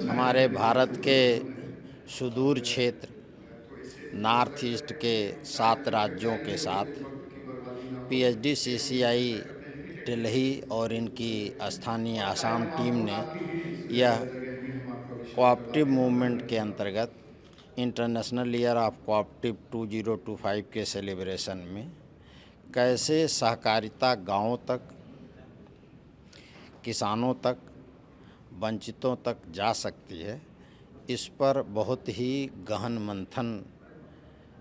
हमारे भारत के सुदूर क्षेत्र नॉर्थ ईस्ट के 7 राज्यों के साथ पीएचडी सीसीआई दिल्ली और इनकी स्थानीय आसाम टीम ने यह कोऑप्टिव मूवमेंट के अंतर्गत इंटरनेशनल ईयर ऑफ कोऑप्टिव 2025 के सेलिब्रेशन में कैसे सहकारिता गांवों तक, किसानों तक, वंचितों तक जा सकती है, इस पर बहुत ही गहन मंथन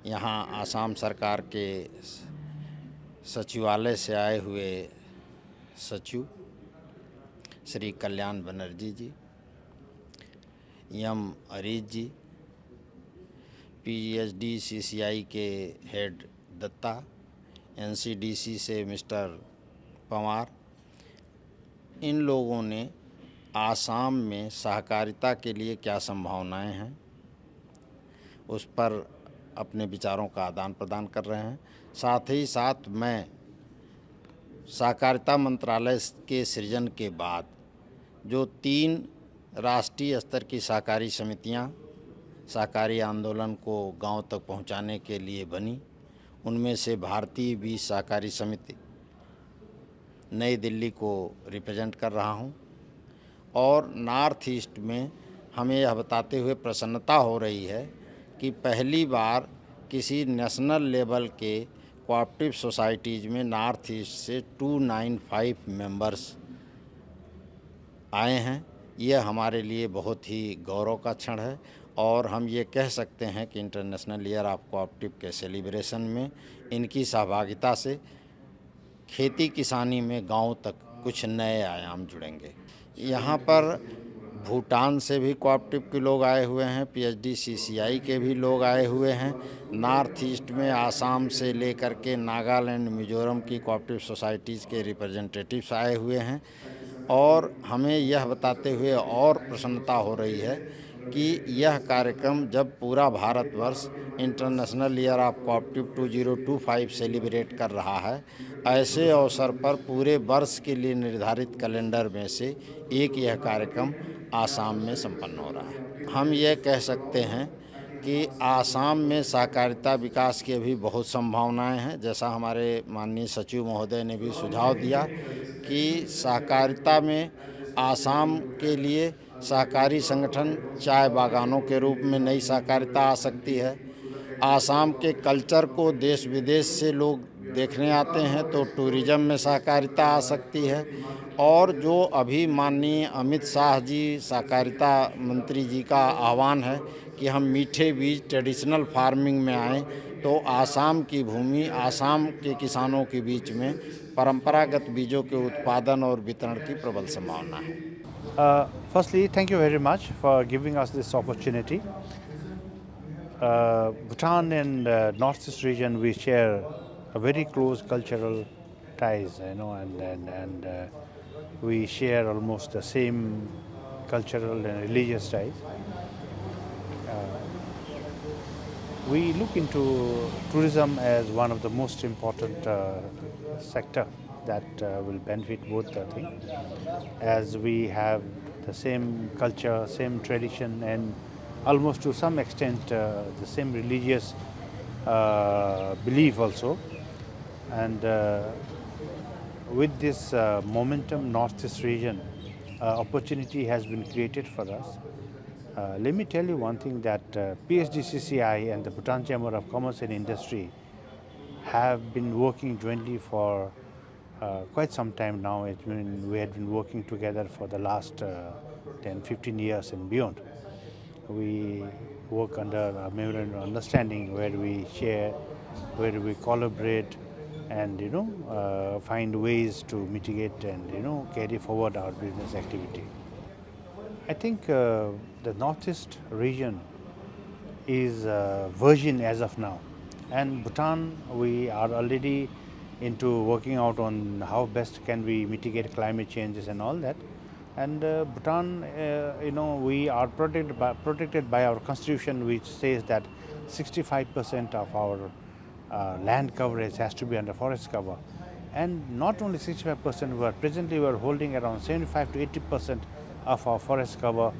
यहाँ आसाम सरकार के सचिवालय से आए हुए सचिव श्री कल्याण बनर्जी जी, एम अरीज जी, पीएचडी सीसीआई के हेड दत्ता, एनसीडीसी से मिस्टर पंवार, इन लोगों ने आसाम में सहकारिता के लिए क्या संभावनाएं हैं उस पर अपने विचारों का आदान प्रदान कर रहे हैं। साथ ही साथ मैं सहकारिता मंत्रालय के सृजन के बाद जो 3 राष्ट्रीय स्तर की सहकारी समितियां सहकारी आंदोलन को गांव तक पहुंचाने के लिए बनी, उनमें से भारतीय बीज सहकारी समिति नई दिल्ली को रिप्रेजेंट कर रहा हूं। और नॉर्थ ईस्ट में हमें यह बताते हुए प्रसन्नता हो रही है कि पहली बार किसी नेशनल लेवल के कोऑप्टिव सोसाइटीज़ में नॉर्थ ईस्ट से 295 मेंबर्स आए हैं। यह हमारे लिए बहुत ही गौरव का क्षण है और हम ये कह सकते हैं कि इंटरनेशनल ईयर ऑफ कोऑप्टिव के सेलिब्रेशन में इनकी सहभागिता से खेती किसानी में गांव तक कुछ नए आयाम जुड़ेंगे। यहाँ पर भूटान से भी कोऑप्टिव के लोग आए हुए हैं, पीएचडी सीसीआई के भी लोग आए हुए हैं। नॉर्थ ईस्ट में आसाम से लेकर के नागालैंड, मिजोरम की कोऑप्टिव सोसाइटीज़ के रिप्रेजेंटेटिव्स आए हुए हैं। और हमें यह बताते हुए और प्रसन्नता हो रही है कि यह कार्यक्रम जब पूरा भारतवर्ष international year of cooperative 2025 celebrate कर रहा है, ऐसे अवसर पर पूरे वर्ष के लिए निर्धारित कैलेंडर में से एक यह कार्यक्रम आसाम में संपन्न हो रहा है। हम ये कह सकते हैं कि आसाम में सहकारिता विकास की भी बहुत संभावनाएं हैं। जैसा हमारे माननीय सचिव महोदय ने भी सुझाव दिया कि सहकारिता में आसाम के लिए सहकारी संगठन चाय बागानों के रूप में नई सहकारिता आ सकती है। आसाम के कल्चर को देश विदेश से लोग देखने आते हैं तो टूरिज़्म में सहकारिता आ सकती है। और जो अभी माननीय अमित शाह जी सहकारिता मंत्री जी का आह्वान है कि हम मीठे बीज ट्रेडिशनल फार्मिंग में आएँ, तो आसाम की भूमि, आसाम के किसानों के बीच में परंपरागत बीजों के उत्पादन और वितरण की प्रबल संभावना है। Firstly, thank you very much for giving us this opportunity. Bhutan and Northeast region, we share a very close cultural ties, and we share almost the same cultural and religious ties. We look into tourism as one of the most important sector that will benefit both the thing, as we have the same culture, same tradition, and almost to some extent the same religious belief also. And with this momentum, Northeast region, opportunity has been created for us. Let me tell you one thing, that PSDCCI and the Bhutan Chamber of Commerce and Industry have been working jointly for quite some time now. We had been working together for the last 10-15 years and beyond. We work under a memorandum of understanding where we share, where we collaborate, and find ways to mitigate and carry forward our business activity. I think the Northeast region is virgin as of now, and Bhutan, we are already into working out on how best can we mitigate climate changes and all that. And Bhutan, we are protected by our constitution, which says that 65% of our land coverage has to be under forest cover. And not only 65%, presently we are holding around 75 to 80% of our forest cover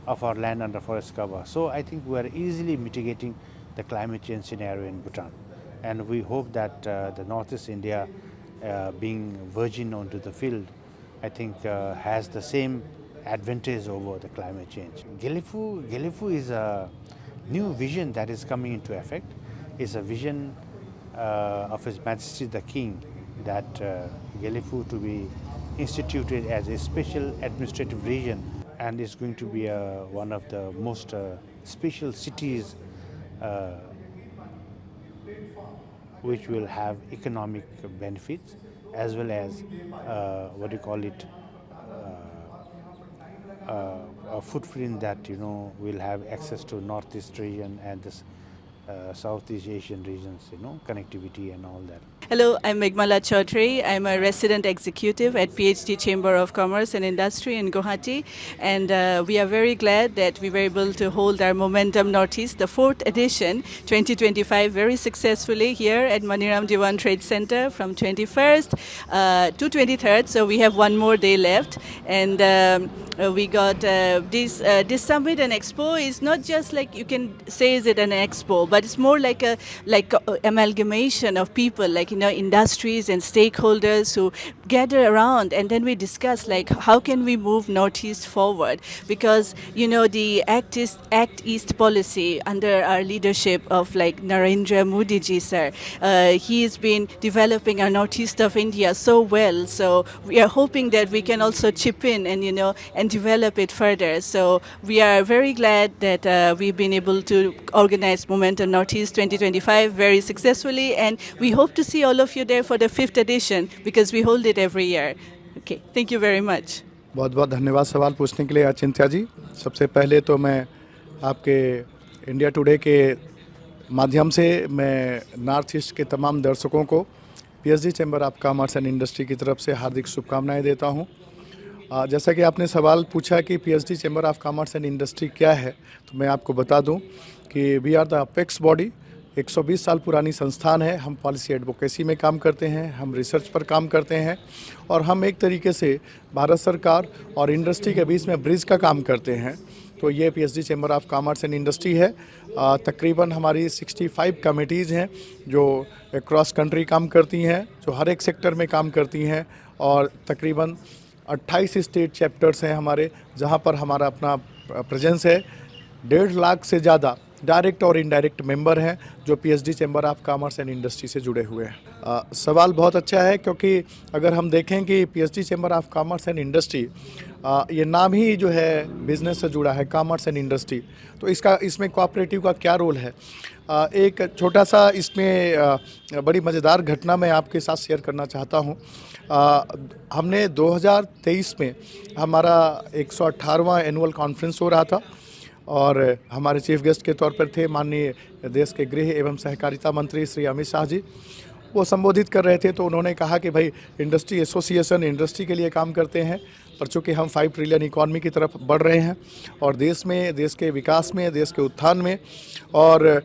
of our land under forest cover. So I think we are easily mitigating the climate change scenario in Bhutan. And we hope that the Northeast India being virgin onto the field, I think has the same advantage over the climate change. Gelifu is a new vision that is coming into effect. It's a vision of His Majesty the King that Gelifu to be instituted as a special administrative region, and is going to be one of the most special cities which will have economic benefits as well as what do you call it, a footprint that will have access to Northeast region and this Southeast Asian regions, connectivity and all that. Hello, I'm Meghmala Chaudhary. I'm a resident executive at PhD Chamber of Commerce and Industry in Guwahati, and we are very glad that we were able to hold our Momentum Northeast, the 4th edition, 2025, very successfully here at Maniram Diwan Trade Center from 21st to 23rd. So we have one more day left, and we got this summit and expo is not just like you can say is it an expo, but it's more like a amalgamation of people, like industries and stakeholders who gather around, and then we discuss like how can we move Northeast forward, because the Act East policy under our leadership of like Narendra Modi ji sir, he's been developing our Northeast of India so well, so we are hoping that we can also chip in and and develop it further. So we are very glad that we've been able to organize Momentum Northeast 2025 very successfully, and we hope to see all of you there for the 5th edition because we hold it every year. Okay, thank you very much. बहुत बहुत धन्यवाद सवाल पूछने के लिए अचिंत्या जी। सबसे पहले तो मैं आपके इंडिया टुडे के माध्यम से मैं नॉर्थ ईस्ट के तमाम दर्शकों को PhD chamber of commerce and industry की तरफ से हार्दिक शुभकामनाएं देता हूं। जैसा कि आपने सवाल पूछा कि PHD chamber of commerce and industry क्या है, तो मैं आपको बता दूं कि we are the apex body, 120 साल पुरानी संस्थान है। हम पॉलिसी एडवोकेसी में काम करते हैं, हम रिसर्च पर काम करते हैं, और हम एक तरीके से भारत सरकार और इंडस्ट्री के बीच में ब्रिज का काम करते हैं। तो ये PhD chamber of commerce and industry है। तकरीबन हमारी 65 कमेटीज़ हैं जो क्रॉस कंट्री काम करती हैं, जो हर एक सेक्टर में काम करती हैं, और तकरीबन 28 स्टेट चैप्टर्स हैं हमारे, जहाँ पर हमारा अपना प्रेजेंस है। 1.5 लाख से ज़्यादा डायरेक्ट और इनडायरेक्ट मेंबर हैं जो PhD chamber of commerce and industry से जुड़े हुए हैं। सवाल बहुत अच्छा है, क्योंकि अगर हम देखें कि PHD chamber of commerce and industry, ये नाम ही जो है बिज़नेस से जुड़ा है, कॉमर्स एंड इंडस्ट्री, तो इसमें कोऑपरेटिव का क्या रोल है। एक छोटा सा इसमें बड़ी मज़ेदार घटना मैं आपके साथ शेयर करना चाहता हूँ। हमने 2023 में हमारा 118वां एनुअल कॉन्फ्रेंस हो रहा था, और हमारे चीफ गेस्ट के तौर पर थे माननीय देश के गृह एवं सहकारिता मंत्री श्री अमित शाह जी। वो संबोधित कर रहे थे, तो उन्होंने कहा कि भाई इंडस्ट्री एसोसिएशन इंडस्ट्री के लिए काम करते हैं, पर चूँकि हम 5 ट्रिलियन इकॉनमी की तरफ बढ़ रहे हैं, और देश में, देश के विकास में, देश के उत्थान में, और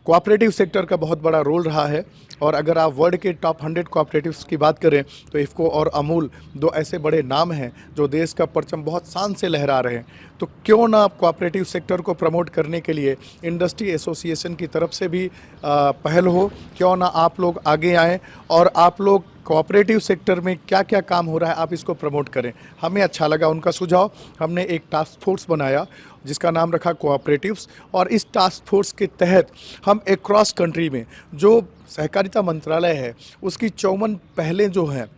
कोऑपरेटिव सेक्टर का बहुत बड़ा रोल रहा है। और अगर आप वर्ल्ड के टॉप 100 कोऑपरेटिव्स की बात करें तो इफ़को और अमूल 2 ऐसे बड़े नाम हैं जो देश का परचम बहुत शान से लहरा रहे हैं। तो क्यों ना कोऑपरेटिव सेक्टर को प्रमोट करने के लिए इंडस्ट्री एसोसिएशन की तरफ से भी पहल हो, क्यों ना आप लोग आगे आएँ और आप लोग कोऑपरेटिव सेक्टर में क्या क्या काम हो रहा है आप इसको प्रमोट करें। हमें अच्छा लगा उनका सुझाव। हमने एक टास्क फोर्स बनाया जिसका नाम रखा कोऑपरेटिव्स, और इस टास्क फोर्स के तहत हम अक्रॉस कंट्री में जो सहकारिता मंत्रालय है उसकी 54 पहलें जो हैं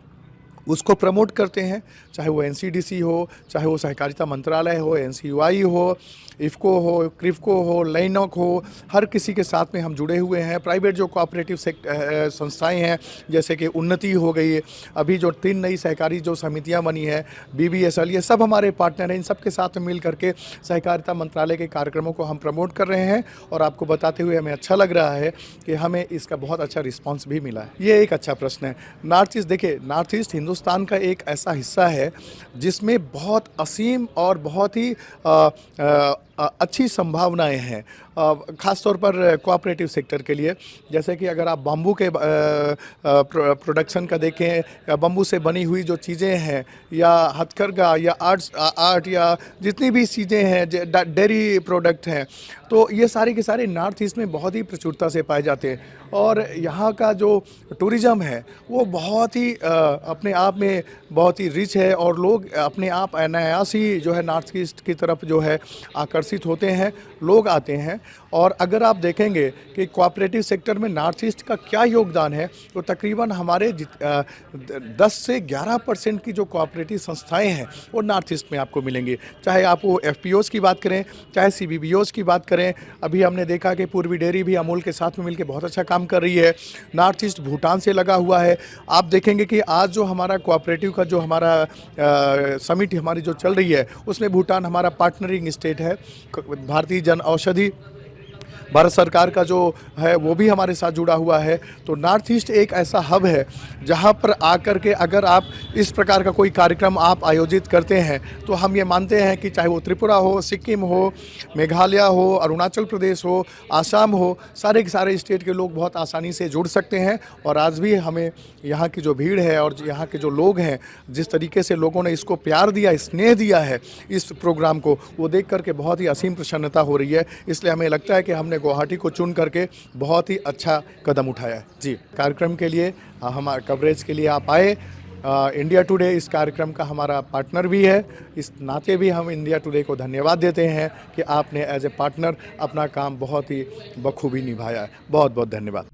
उसको प्रमोट करते हैं, चाहे वो एनसीडीसी हो, चाहे वो सहकारिता मंत्रालय हो, एनसीयूआई हो, इफ़को हो, क्रिफको हो, लाइनॉक हो, हर किसी के साथ में हम जुड़े हुए हैं। प्राइवेट जो कोऑपरेटिव संस्थाएं हैं जैसे कि उन्नति हो गई, अभी जो 3 नई सहकारी जो समितियां बनी है, BBSL, ये सब हमारे पार्टनर हैं। इन सब के साथ मिल करके सहकारिता मंत्रालय के कार्यक्रमों को हम प्रमोट कर रहे हैं, और आपको बताते हुए हमें अच्छा लग रहा है कि हमें इसका बहुत अच्छा रिस्पॉन्स भी मिला है। ये एक अच्छा प्रश्न है। नॉर्थ ईस्ट, देखिए नॉर्थ ईस्ट हिंदुस्तान हिंदुस्तान का एक ऐसा हिस्सा है जिसमें बहुत असीम और बहुत ही अच्छी संभावनाएं हैं, ख़ास तौर पर कोऑपरेटिव सेक्टर के लिए। जैसे कि अगर आप बाम्बू के प्रोडक्शन का देखें, या बम्बू से बनी हुई जो चीज़ें हैं, या हथकरघा, या आर्ट, या जितनी भी चीज़ें हैं, डेयरी प्रोडक्ट हैं, तो ये सारे के सारे नॉर्थ ईस्ट में बहुत ही प्रचुरता से पाए जाते हैं। और यहाँ का जो टूरिज़्म है वो बहुत ही अपने आप में बहुत ही रिच है, और लोग अपने आप अनायास ही जो है नॉर्थ ईस्ट की तरफ जो है आकर्षित होते हैं, लोग आते हैं। और अगर आप देखेंगे कि कोऑपरेटिव सेक्टर में नॉर्थ ईस्ट का क्या योगदान है, तो तकरीबन हमारे 10 से 11% की जो कोऑपरेटिव संस्थाएं हैं वो नॉर्थ ईस्ट में आपको मिलेंगी। चाहे आप वो एफपीओज़ की बात करें, चाहे सीबीबीओज़ की बात करें। अभी हमने देखा कि पूर्वी डेयरी भी अमूल के साथ में मिलकर बहुत अच्छा काम कर रही है। नॉर्थ ईस्ट भूटान से लगा हुआ है। आप देखेंगे कि आज जो हमारा कोऑपरेटिव का जो हमारा समिट हमारी जो चल रही है, उसमें भूटान हमारा पार्टनरिंग स्टेट है। भारतीय जन औषधि भारत सरकार का जो है वो भी हमारे साथ जुड़ा हुआ है। तो नॉर्थ ईस्ट एक ऐसा हब है जहां पर आकर के अगर आप इस प्रकार का कोई कार्यक्रम आप आयोजित करते हैं, तो हम ये मानते हैं कि चाहे वो त्रिपुरा हो, सिक्किम हो, मेघालय हो, अरुणाचल प्रदेश हो, आसाम हो, सारे के सारे स्टेट के लोग बहुत आसानी से जुड़ सकते हैं। और आज भी हमें यहाँ की जो भीड़ है और यहाँ के जो लोग हैं, जिस तरीके से लोगों ने इसको प्यार दिया, स्नेह दिया है इस प्रोग्राम को, वो देख करके बहुत ही असीम प्रसन्नता हो रही है। इसलिए हमें लगता है कि हमने गुवाहाटी को चुन करके बहुत ही अच्छा कदम उठाया है। जी, कार्यक्रम के लिए हमारे कवरेज के लिए आप आए। इंडिया टुडे इस कार्यक्रम का हमारा पार्टनर भी है। इस नाते भी हम इंडिया टुडे को धन्यवाद देते हैं कि आपने एज ए पार्टनर अपना काम बहुत ही बखूबी निभाया है। बहुत बहुत धन्यवाद।